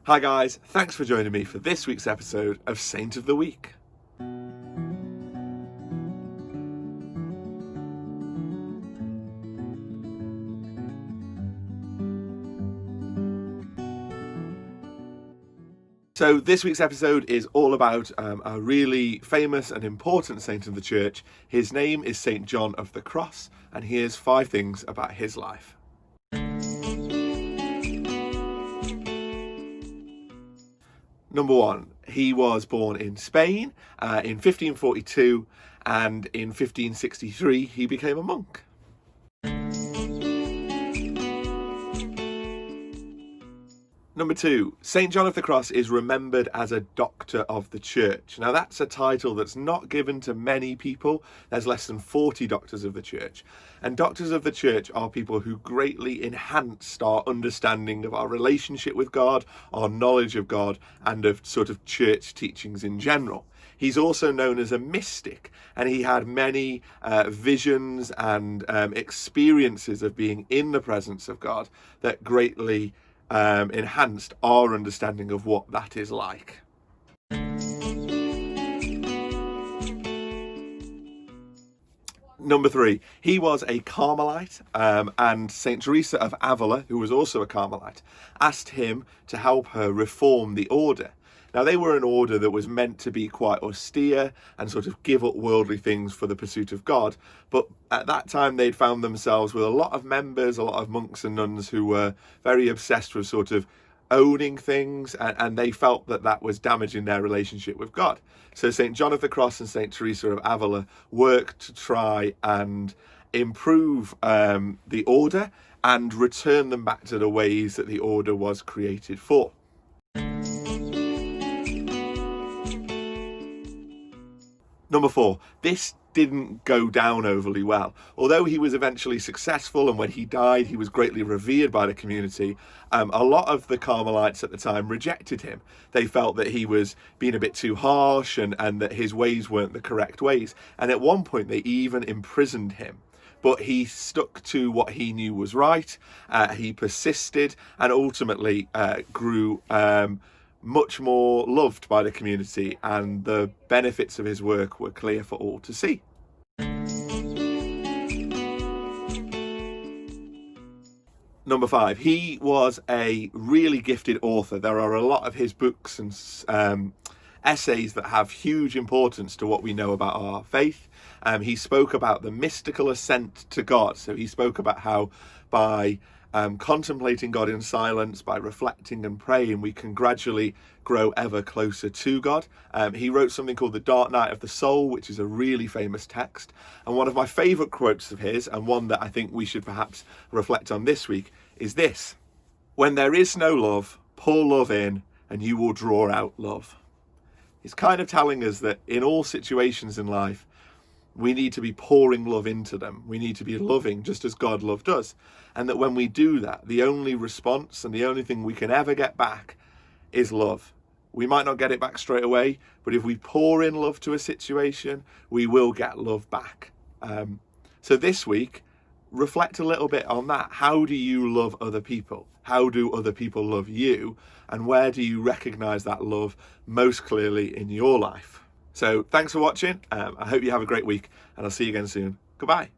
Hi guys, thanks for joining me for this week's episode of Saint of the Week. So this week's episode is all about a really famous and important saint of the church. His name is Saint John of the Cross, and here's 5 things about his life. Number 1, he was born in Spain in 1542, and in 1563 he became a monk. Number 2, St. John of the Cross is remembered as a doctor of the church. Now that's a title that's not given to many people. There's less than 40 doctors of the church. And doctors of the church are people who greatly enhanced our understanding of our relationship with God, our knowledge of God, and of sort of church teachings in general. He's also known as a mystic, and he had many visions and experiences of being in the presence of God that greatly enhanced our understanding of what that is like. Number 3, he was a Carmelite, and St. Teresa of Avila, who was also a Carmelite, asked him to help her reform the order. Now, they were an order that was meant to be quite austere and sort of give up worldly things for the pursuit of God. But at that time, they'd found themselves with a lot of members, a lot of monks and nuns who were very obsessed with sort of owning things, and they felt that that was damaging their relationship with God. So St. John of the Cross and St. Teresa of Avila worked to try and improve the order and return them back to the ways that the order was created for. Number 4, this didn't go down overly well. Although he was eventually successful, and when he died he was greatly revered by the community, a lot of the Carmelites at the time rejected him. They felt that he was being a bit too harsh and that his ways weren't the correct ways. And at one point they even imprisoned him. But he stuck to what he knew was right. He persisted and ultimately grew much more loved by the community, and the benefits of his work were clear for all to see. Number 5, he was a really gifted author. There are a lot of his books and essays that have huge importance to what we know about our faith. He spoke about the mystical ascent to God. So he spoke about how by contemplating God in silence, by reflecting and praying, we can gradually grow ever closer to God. He wrote something called The Dark Night of the Soul, which is a really famous text. And one of my favourite quotes of his, and one that I think we should perhaps reflect on this week, is this: "When there is no love, pour love in, and you will draw out love." He's kind of telling us that in all situations in life, we need to be pouring love into them. We need to be loving just as God loved us. And that when we do that, the only response and the only thing we can ever get back is love. We might not get it back straight away, but if we pour in love to a situation, we will get love back. So this week, reflect a little bit on that. How do you love other people? How do other people love you? And where do you recognize that love most clearly in your life? So thanks for watching. I hope you have a great week, and I'll see you again soon. Goodbye.